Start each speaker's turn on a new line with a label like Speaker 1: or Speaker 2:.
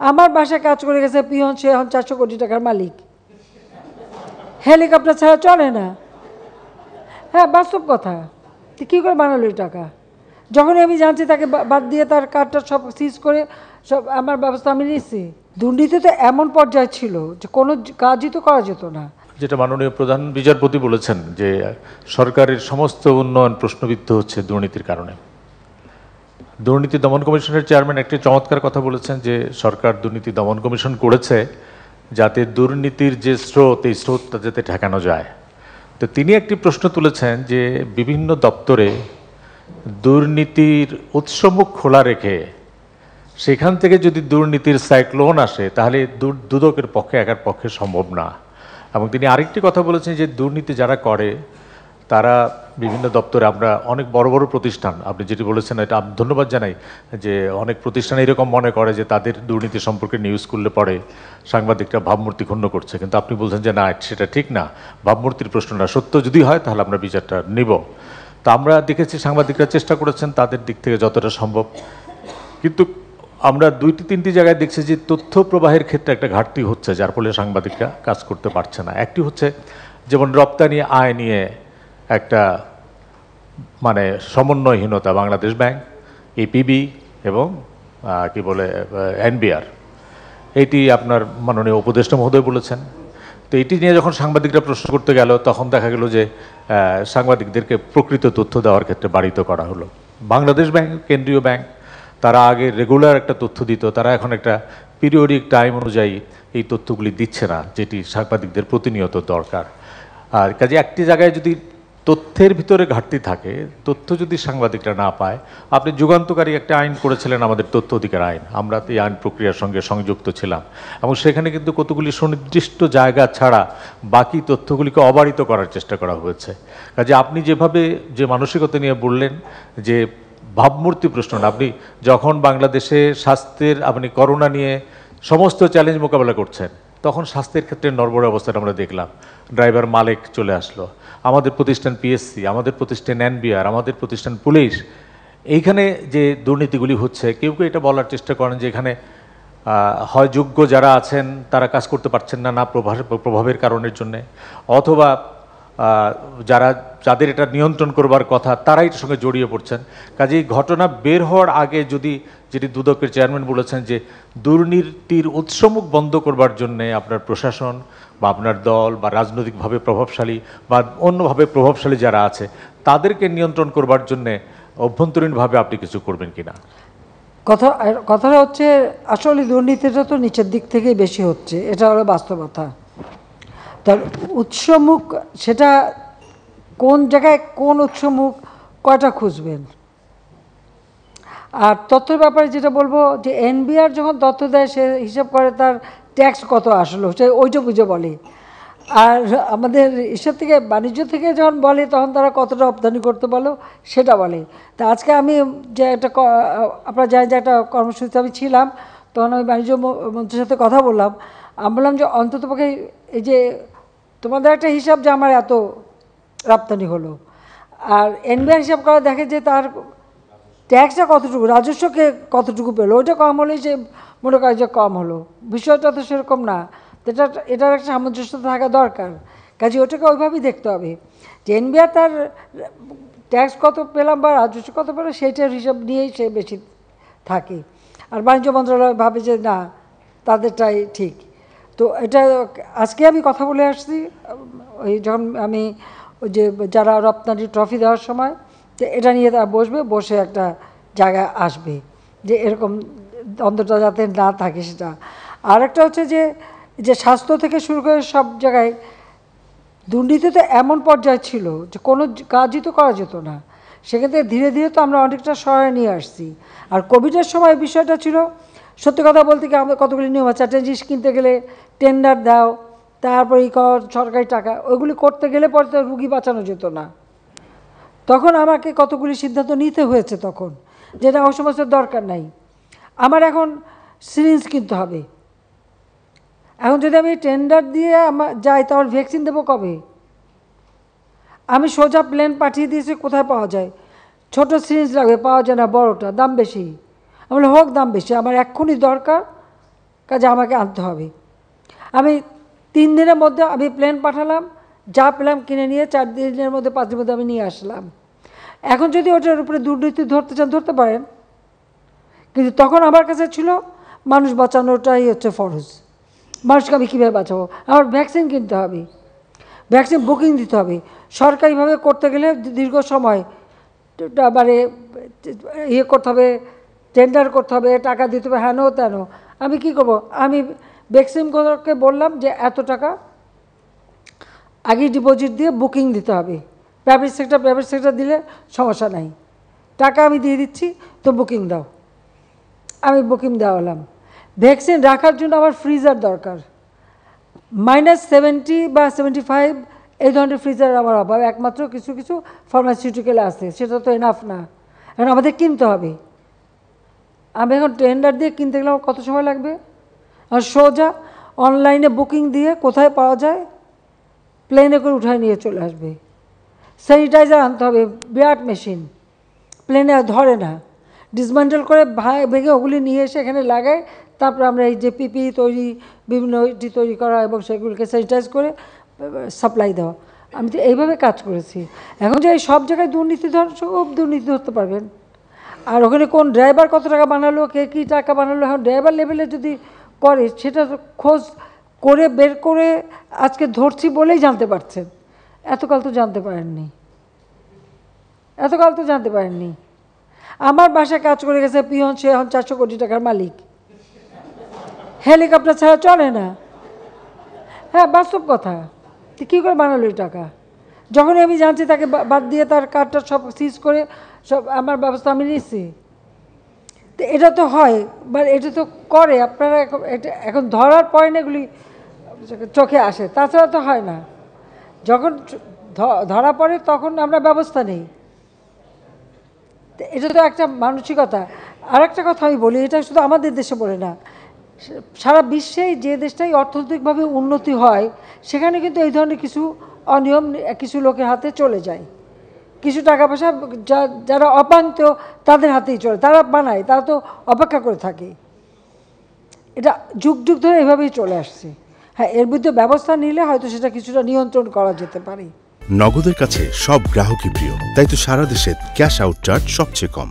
Speaker 1: আমার বাসায় কাজ করে গেছে পিয়ন, সে এখন 400 কোটি টাকার মালিক। হেলিকপ্টার ছাড়া চলে না। হ্যাঁ, বাস্তব কথা। কী করে বানালো এই টাকা? যখনই আমি জানছি তাকে বাদ দিয়ে তার কার্ডটা সব সিজ করে সব আমার ব্যবস্থা আমি নিচ্ছি। দুর্নীতি তো এমন পর্যায়ে ছিল যে কোনো কাজই তো করা যেত না।
Speaker 2: যেটা মাননীয় প্রধান বিচারপতি বলেছেন যে সরকারের সমস্ত উন্নয়ন প্রশ্নবিদ্ধ হচ্ছে দুর্নীতির কারণে। দুর্নীতি দমন কমিশনের চেয়ারম্যান একটি চমৎকার কথা বলেছেন যে সরকার দুর্নীতি দমন কমিশন করেছে যাতে দুর্নীতির যে স্রোত, এই স্রোতটা যাতে ঠেকানো যায়। তো তিনি একটি প্রশ্ন তুলেছেন যে বিভিন্ন দপ্তরে দুর্নীতির উৎসমুখ খোলা রেখে সেখান থেকে যদি দুর্নীতির সাইক্লোন আসে তাহলে দুদকের পক্ষে একার পক্ষে সম্ভব না। এবং তিনি আরেকটি কথা বলেছেন যে দুর্নীতি যারা করে তারা বিভিন্ন দপ্তরে, আমরা অনেক বড় বড় প্রতিষ্ঠান, আপনি যেটি বলেছেন এটা আমি ধন্যবাদ জানাই, যে অনেক প্রতিষ্ঠান এরকম মনে করে যে তাদের দুর্নীতি সম্পর্কে নিউজ করলে পরে সাংবাদিকরা ভাবমূর্তি ক্ষুণ্ণ করছে, কিন্তু আপনি বলছেন যে না, সেটা ঠিক না, ভাবমূর্তির প্রশ্ন না, সত্য যদি হয় তাহলে আমরা বিচারটা নিব। তা আমরা দেখেছি সাংবাদিকরা চেষ্টা করেছেন তাদের দিক থেকে যতটা সম্ভব, কিন্তু আমরা 2-3টি জায়গায় দেখছি যে তথ্য প্রবাহের ক্ষেত্রে একটা ঘাটতি হচ্ছে, যার ফলে সাংবাদিকরা কাজ করতে পারছে না। একটি হচ্ছে যেমন রপ্তানি আয় নিয়ে একটা মানে সমন্বয়হীনতা, বাংলাদেশ ব্যাংক, এপিবি এবং কি বলে এনবিআর, এটি আপনার মাননীয় উপদেষ্টা মহোদয় বলেছেন। তো এটি নিয়ে যখন সাংবাদিকরা প্রশ্ন করতে গেল তখন দেখা গেল যে সাংবাদিকদেরকে প্রকৃত তথ্য দেওয়ার ক্ষেত্রে বারিত করা হলো। বাংলাদেশ ব্যাংক, কেন্দ্রীয় ব্যাংক, তারা আগে রেগুলার একটা তথ্য দিত, তারা এখন একটা পিরিয়ডিক টাইম অনুযায়ী এই তথ্যগুলি দিচ্ছে না, যেটি সাংবাদিকদের প্রতিনিয়ত দরকার। আর কাজে একটি জায়গায় যদি তথ্যের ভিতরে ঘাটতি থাকে, তথ্য যদি সাংবাদিকরা না পায়, আপনি যুগান্তকারী একটা আইন করেছিলেন, আমাদের তথ্য অধিকার আইন, আমরা এই আইন প্রক্রিয়ার সঙ্গে সংযুক্ত ছিলাম, এবং সেখানে কিন্তু কতগুলি সুনির্দিষ্ট জায়গা ছাড়া বাকি তথ্যগুলিকে অবারিত করার চেষ্টা করা হয়েছে। কাজে আপনি যেভাবে যে মানসিকতা নিয়ে বললেন যে ভাবমূর্তি প্রশ্ন না, আপনি যখন বাংলাদেশে স্বাস্থ্যের, আপনি করোনা নিয়ে সমস্ত চ্যালেঞ্জ মোকাবেলা করছেন, তখন স্বাস্থ্যের ক্ষেত্রে নড়বড়ে অবস্থাটা আমরা দেখলাম। ড্রাইভার মালিক চলে আসলো, আমাদের প্রতিষ্ঠান পিএসসি, আমাদের প্রতিষ্ঠান এনবিআর, আমাদের প্রতিষ্ঠান পুলিশ, এইখানে যে দুর্নীতিগুলি হচ্ছে, কেউ কেউ এটা বলার চেষ্টা করেন যে এখানে হয় যোগ্য যারা আছেন তারা কাজ করতে পারছেন না, না প্রভাবের কারণের জন্যে, অথবা যাদের এটা নিয়ন্ত্রণ করবার কথা তারাই এটার সঙ্গে জড়িয়ে পড়ছেন। কাজেই ঘটনা বের হওয়ার আগে যদি, যেটি দুদকের চেয়ারম্যান বলেছেন যে দুর্নীতির উৎসমুখ বন্ধ করবার জন্যে আপনার প্রশাসন বা আপনার দল বা রাজনৈতিকভাবে প্রভাবশালী বা অন্যভাবে প্রভাবশালী যারা আছে তাদেরকে নিয়ন্ত্রণ করবার জন্যে অভ্যন্তরীণভাবে আপনি কিছু করবেন কিনা?
Speaker 1: কথাটা হচ্ছে আসলে দুর্নীতিটা তো নিচের দিক থেকেই বেশি হচ্ছে, এটা হলো বাস্তবতা। তার উৎসমুখ, সেটা কোন জায়গায় কোন উৎসমুখ কয়টা খুঁজবেন। আর তথ্যের ব্যাপারে যেটা বলবো যে এনবিআর যখন তথ্য দেয় সে হিসাব করে তার ট্যাক্স কত আসলো, সে ওইটা বুঝে বলে। আর আমাদের হিসাব থেকে, বাণিজ্য থেকে যখন বলে তখন তারা কতটা রপ্তানি করতে বলো সেটা বলে। তা আজকে আমি যে একটা, আপনারা জানেন যে একটা কর্মসূচিতে আমি ছিলাম, তখন আমি বাণিজ্য মন্ত্রীর সাথে কথা বললাম। আমি বললাম যে অন্ততপক্ষে এই যে তোমাদের একটা হিসাব যে আমার এত রপ্তানি হলো, আর এনবিআর হিসাব করা দেখে যে তার ট্যাক্সটা কতটুকু, রাজস্বকে কতটুকু পেলো, ওইটা কম হলেই সে মনে করে যে কম হলো। বিষয়টা তো সেরকম না, এটার একটা সামঞ্জস্যতা থাকা দরকার। কাজে ওটাকে ওইভাবেই দেখতে হবে যে এনবিআর তার ট্যাক্স কত পেলাম বা রাজস্ব কত পেলাম সেইটার হিসাব নিয়েই সে বেশি থাকে। আর বাণিজ্য মন্ত্রণালয় ভাবে যে না, তাদেরটাই ঠিক। তো এটা আজকে আমি কথা বলে আসছি, ওই যখন আমি ওই যে যারা রপ্তানি ট্রফি দেওয়ার সময়, যে এটা নিয়ে তারা বসবে, বসে একটা জায়গা আসবে যে এরকম দ্বন্দ্বটা যাতে না থাকে সেটা। আর একটা হচ্ছে যে স্বাস্থ্য থেকে শুরু করে সব জায়গায় দুর্নীতি তো এমন পর্যায়ে ছিল যে কোনো কাজই তো করা যেত না। সেক্ষেত্রে ধীরে ধীরে তো আমরা অনেকটা সহায় নিয়ে আসছি। আর কোভিডের সময় বিষয়টা ছিল, সত্যি কথা বলতে কি, আমাদের কতগুলি নিয়ম আছে। একটা জিনিস কিনতে গেলে টেন্ডার দাও, তারপরে সরকারি টাকা, ওইগুলি করতে গেলে পরে তো রুগী বাঁচানো যেত না। তখন আমাকে কতগুলি সিদ্ধান্ত নিতে হয়েছে তখন, যেটা ওই সমস্ত দরকার নাই। আমার এখন সিরিঞ্জ কিনতে হবে, এখন যদি আমি টেন্ডার দিয়ে যাই তাহলে ভ্যাকসিন দেবো কবে? আমি সোজা প্লেন পাঠিয়ে দিয়েছি, কোথায় পাওয়া যায়? ছোট সিরিঞ্জ লাগবে, পাওয়া যায় না, বড়টা দাম বেশি। আমি বলি হোক দাম বেশি, আমার এক্ষুনি দরকার, কাজে আমাকে আনতে হবে। আমি 3 দিনের মধ্যে আমি প্লেন পাঠালাম, যা পেলাম কিনে নিয়ে 4 দিনের মধ্যে 5 দিনের মধ্যে আমি নিয়ে আসলাম। এখন যদি ওটার উপরে দুর্নীতি ধরতে চান ধরতে পারেন, কিন্তু তখন আমার কাছে ছিল মানুষ বাঁচানোটাই হচ্ছে ফরজ। মানুষকে আমি কীভাবে বাঁচাবো? আমার ভ্যাকসিন কিনতে হবে, ভ্যাকসিন বুকিং দিতে হবে। সরকারিভাবে করতে গেলে দীর্ঘ সময় মানে ইয়ে করতে হবে, টেন্ডার করতে হবে, টাকা দিতে হবে, হেন তেন। আমি কি করব? আমি ভ্যাকসিনগুলোকে বললাম যে এত টাকা আগে ডিপোজিট দিয়ে বুকিং দিতে হবে। প্রাইভেট সেক্টর দিলে সমস্যা নাই, টাকা আমি দিয়ে দিচ্ছি, তো বুকিং দাও। আমি বুকিং দেওয়ালাম। ভ্যাকসিন রাখার জন্য আমার ফ্রিজার দরকার, -70 বা 75 এই ধরনের ফ্রিজার আমার অভাব। একমাত্র কিছু কিছু ফার্মাসিউটিক্যালে আছে, সেটা তো এনাফ না, এখন আমাদের কিনতে হবে। আমি এখন টেন্ডার দিয়ে কিনতে গেলে আমার কত সময় লাগবে? আর সোজা অনলাইনে বুকিং দিয়ে কোথায় পাওয়া যায় প্লেনে করে উঠায় নিয়ে চলে আসবে। স্যানিটাইজার আনতে হবে, বিরাট মেশিন, প্লেনে ধরে না, ডিসমেন্টেল করে ভেঙে ওগুলি নিয়ে এসে এখানে লাগায়, তারপরে আমরা এই যে পিপি তৈরি, বিভিন্ন তৈরি করা এবং সেগুলোকে স্যানিটাইজ করে সাপ্লাই দেওয়া। আমি তো এইভাবে কাজ করেছি। এখন যে এই সব জায়গায় দুর্নীতি সব দুর্নীতি ধরতে পারবেন। আর ওখানে কোন ড্রাইভার কত টাকা বানালো, কে কী টাকা বানালো, এখন ড্রাইভার লেভেলে যদি করে সেটা খোঁজ করে বের করে আজকে ধরছি বলেই জানতে পারছেন। এতকাল তো জানতে পারেননি, এতকাল তো জানতে পারেননি। আমার বাসায় কাজ করে গেছে পিয়ন, সে এখন 400 কোটি টাকার মালিক। হেলিকপ্টার ছাড়া চলে না। হ্যাঁ, বাস্তব কথা। কী করে বানালো এই টাকা? যখনই আমি জানছি তাকে বাদ দিয়ে তার কার্ডটা সব সিজ করে সব আমার ব্যবস্থা আমি নিচ্ছি। তো এটা তো হয়, বাট এটা তো করে আপনারা এটা এখন ধরার পয়েন্ট এগুলি চোখে আসে, তাছাড়া তো হয় না। যখন ধরা পড়ে তখন আমরা ব্যবস্থা নেই। এটা তো একটা মানসিকতা। আর একটা কথা আমি বলি, এটা শুধু আমাদের দেশে বলে না, সারা বিশ্বেই যে দেশটাই অর্থনৈতিকভাবে উন্নতি হয় সেখানে কিন্তু এই ধরনের কিছু অনিয়ম কিছু লোকের হাতে চলে যায়। কিছু টাকা পয়সা যারা অপান্ত তাদের হাতেই চলে, তারা বানায়, তারা তো অপেক্ষা করে থাকে। এটা যুগ যুগ ধরে এভাবেই চলে আসছে। হ্যাঁ, এর বিরুদ্ধে ব্যবস্থা নিলে হয়তো সেটা কিছুটা নিয়ন্ত্রণ করা যেতে পারে।
Speaker 3: নগদের কাছে সব গ্রাহকই প্রিয়, তাই তো সারা দেশে ক্যাশ আউট চার্জ সবচেয়ে কম।